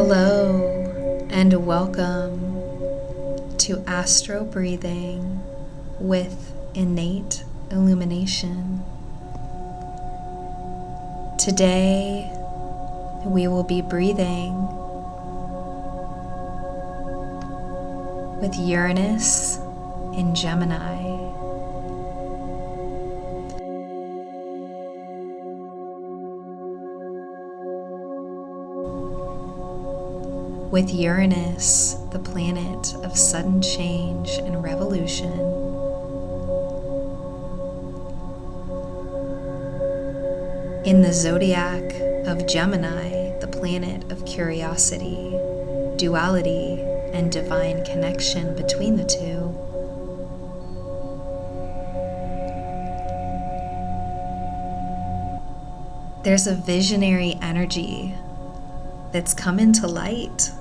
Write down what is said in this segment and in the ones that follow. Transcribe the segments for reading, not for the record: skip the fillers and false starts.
Hello and welcome to Astro Breathing with Innate Illumination. Today we will be breathing with Uranus in Gemini. With Uranus, the planet of sudden change and revolution, in the zodiac of Gemini, the planet of curiosity, duality, and divine connection between the two, there's a visionary energy that's come into light.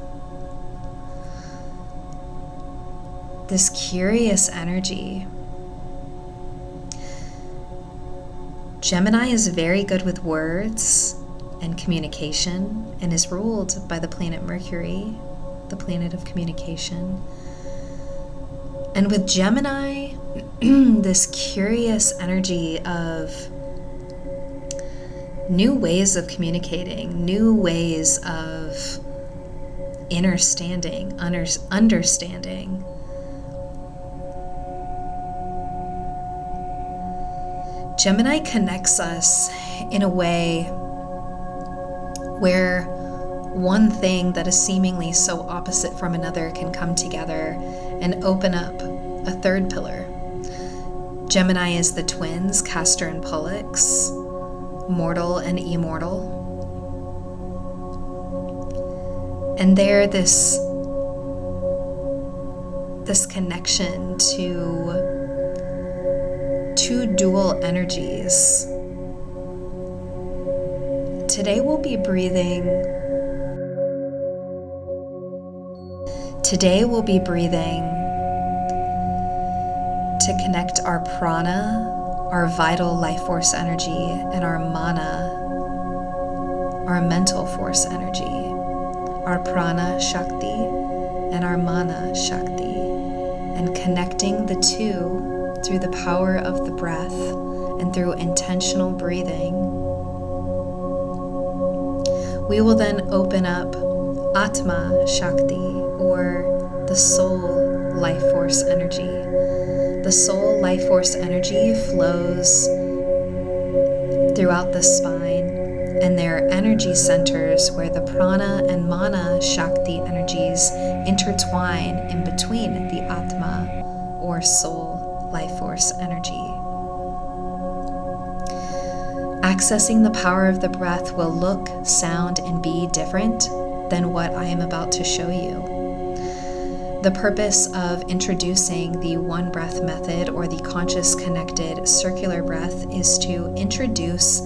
This curious energy. Gemini is very good with words and communication and is ruled by the planet Mercury, the planet of communication. And with Gemini, this curious energy of new ways of communicating, new ways of understanding. Gemini connects us in a way where one thing that is seemingly so opposite from another can come together and open up a third pillar. Gemini is the twins, Castor and Pollux, mortal and immortal. And they're this connection to two dual energies. Today we'll be breathing to connect our prana, our vital life force energy, and our mana, our mental force energy, our prana shakti and our mana shakti, and connecting the two through the power of the breath and through intentional breathing. We will then open up Atma Shakti, or the soul life force energy. The soul life force energy flows throughout the spine, and there are energy centers where the prana and mana Shakti energies intertwine in between the Atma, or soul life force energy. Accessing the power of the breath will look, sound, and be different than what I am about to show you. The purpose of introducing the one breath method, or the conscious connected circular breath, is to introduce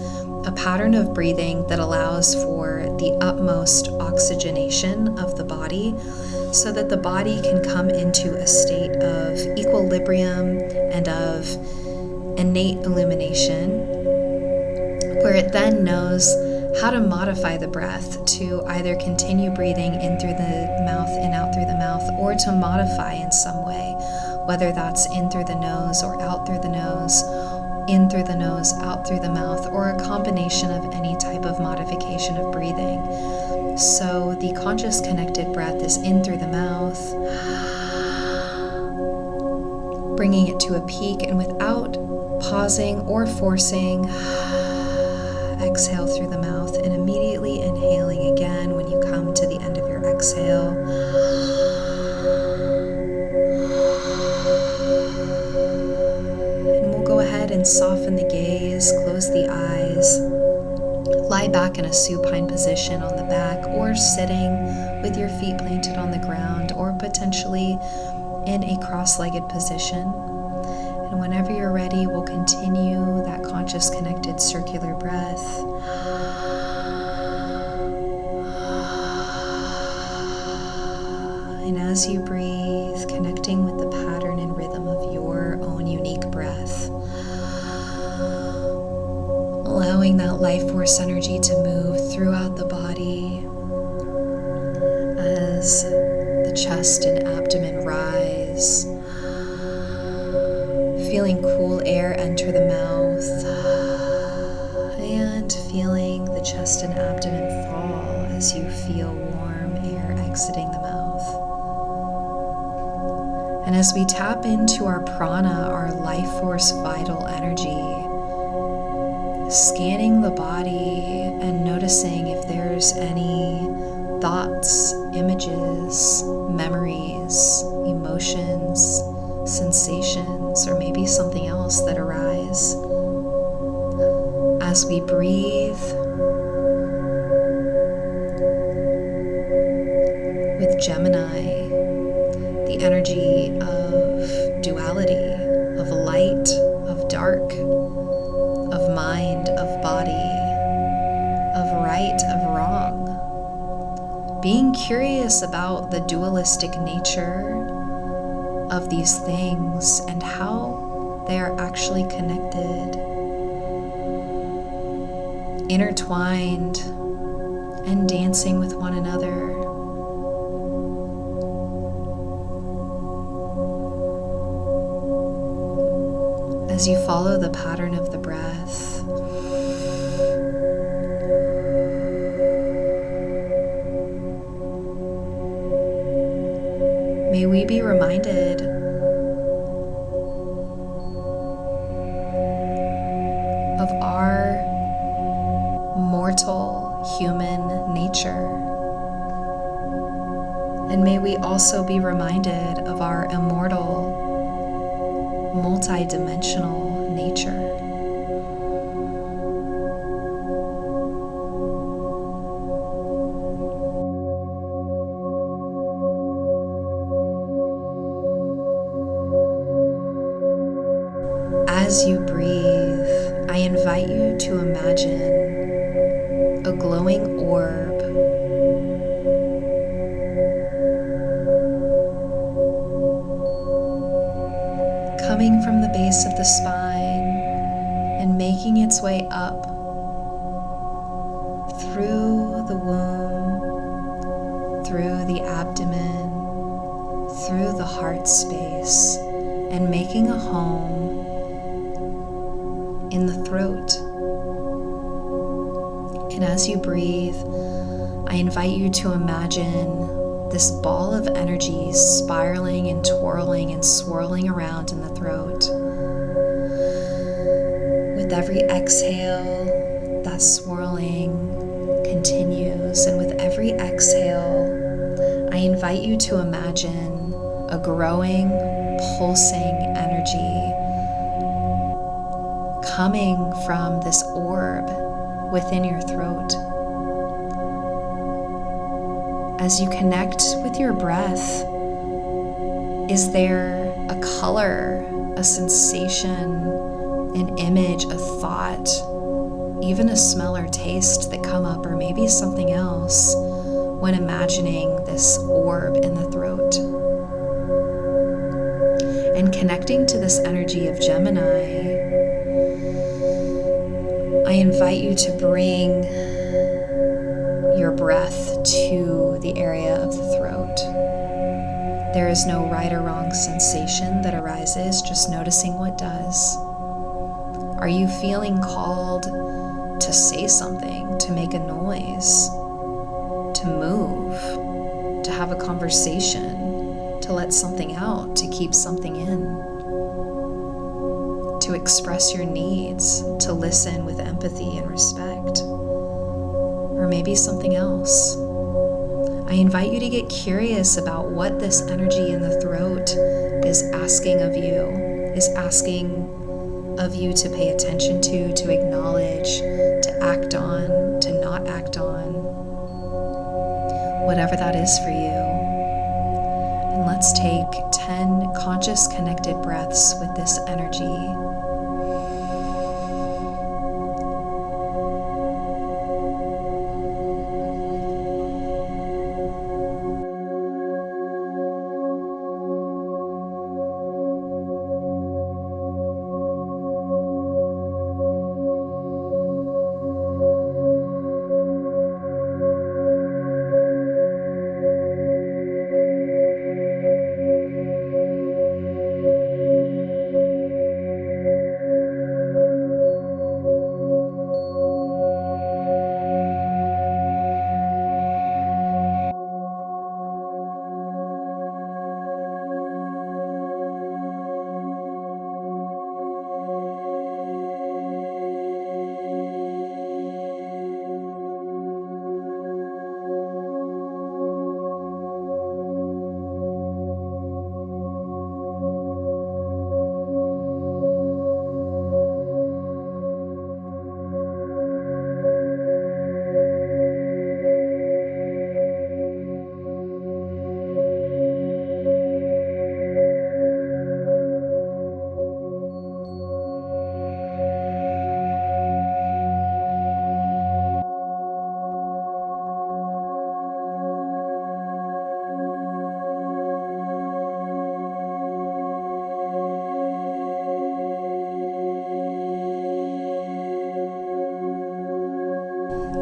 a pattern of breathing that allows for the utmost oxygenation of the body, so that the body can come into a state of equilibrium and of innate illumination, where it then knows how to modify the breath to either continue breathing in through the mouth and out through the mouth, or to modify in some way, whether that's in through the nose or out through the nose, in through the nose, out through the mouth, or a combination of any type of modification of breathing. So the conscious connected breath is in through the mouth, bringing it to a peak, and without pausing or forcing, exhale through the mouth, and immediately inhaling again when you come to the end of your exhale. And we'll go ahead and soften the gaze, close the eyes, lie back in a supine position on the back, or sitting with your feet planted on the ground, or potentially in a cross-legged position. And whenever you're ready, we'll continue that conscious connected circular breath. And as you breathe, connecting with the pattern and rhythm of your own unique breath, allowing that life force energy to move throughout the body, as the chest and abdomen rise, feeling cool air enter the mouth, and feeling the chest and abdomen fall as you feel warm air exiting the mouth. And as we tap into our prana, our life force vital energy, scanning the body and noticing if there's any thoughts, images, memories, emotions, sensations, or maybe something else that arise. As we breathe with Gemini, the energy of duality, of light, of dark, of mind, of body, of right, of wrong. Being curious about the dualistic nature of these things and how they are actually connected, intertwined, and dancing with one another. As you follow the pattern of the breath, may we be reminded of our mortal human nature. And may we also be reminded of our immortal, multi-dimensional nature. As you breathe, I invite you to imagine a glowing orb coming from the base of the spine and making its way up through the womb, through the abdomen, through the heart space, and making a home in the throat. And as you breathe, I invite you to imagine this ball of energy spiraling and twirling and swirling around in the throat. With every exhale, that swirling continues. And with every exhale, I invite you to imagine a growing, pulsing energy coming from this orb within your throat. As you connect with your breath, is there a color, a sensation, an image, a thought, even a smell or taste that come up, or maybe something else when imagining this orb in the throat? And connecting to this energy of Gemini, I invite you to bring your breath to the area of the throat. There is no right or wrong sensation that arises, just noticing what does. Are you feeling called to say something, to make a noise, to move, to have a conversation, to let something out, to keep something in, to express your needs, to listen with empathy and respect? Or maybe something else. I invite you to get curious about what this energy in the throat is asking of you, to pay attention to acknowledge, to act on, to not act on, whatever that is for you. And let's take 10 conscious connected breaths with this energy.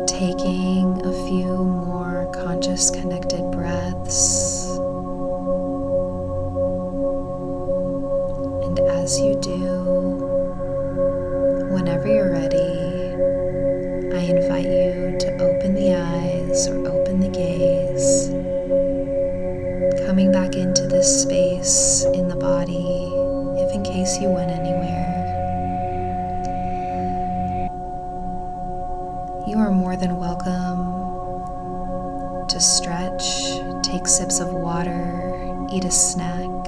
Taking a few more conscious connected breaths. And as you do, whenever you're ready, I invite you to open the eyes or open the gaze, coming back into this space in the body, if in case you went anywhere. You are more than welcome to stretch, take sips of water, eat a snack.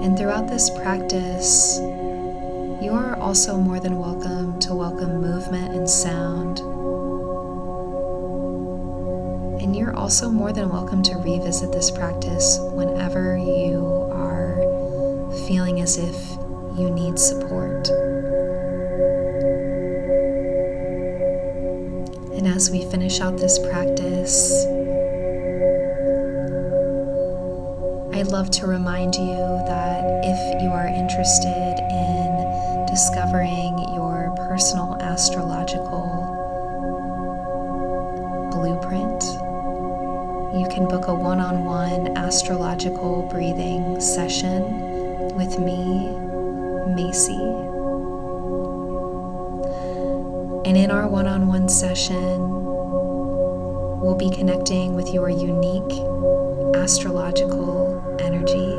And throughout this practice, you are also more than welcome to welcome movement and sound. And you're also more than welcome to revisit this practice whenever you are feeling as if you need support. And as we finish out this practice, I'd love to remind you that if you are interested in discovering your personal astrological blueprint, you can book a one-on-one astrological breathing session with me, Macy. And in our one-on-one session, we'll be connecting with your unique astrological energy,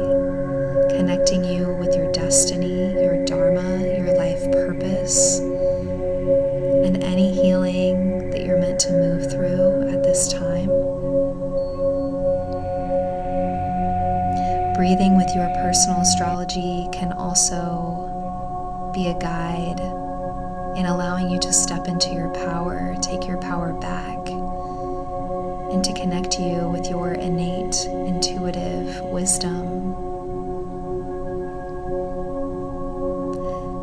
connecting you with your destiny, your dharma, your life purpose, and any healing that you're meant to move through at this time. Breathing with your personal astrology can also be a guide in allowing you to step into your power, take your power back, and to connect you with your innate, intuitive wisdom.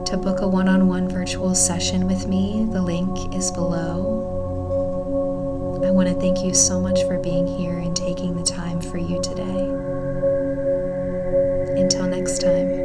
To book a one-on-one virtual session with me, the link is below. I want to thank you so much for being here and taking the time for you today. Until next time.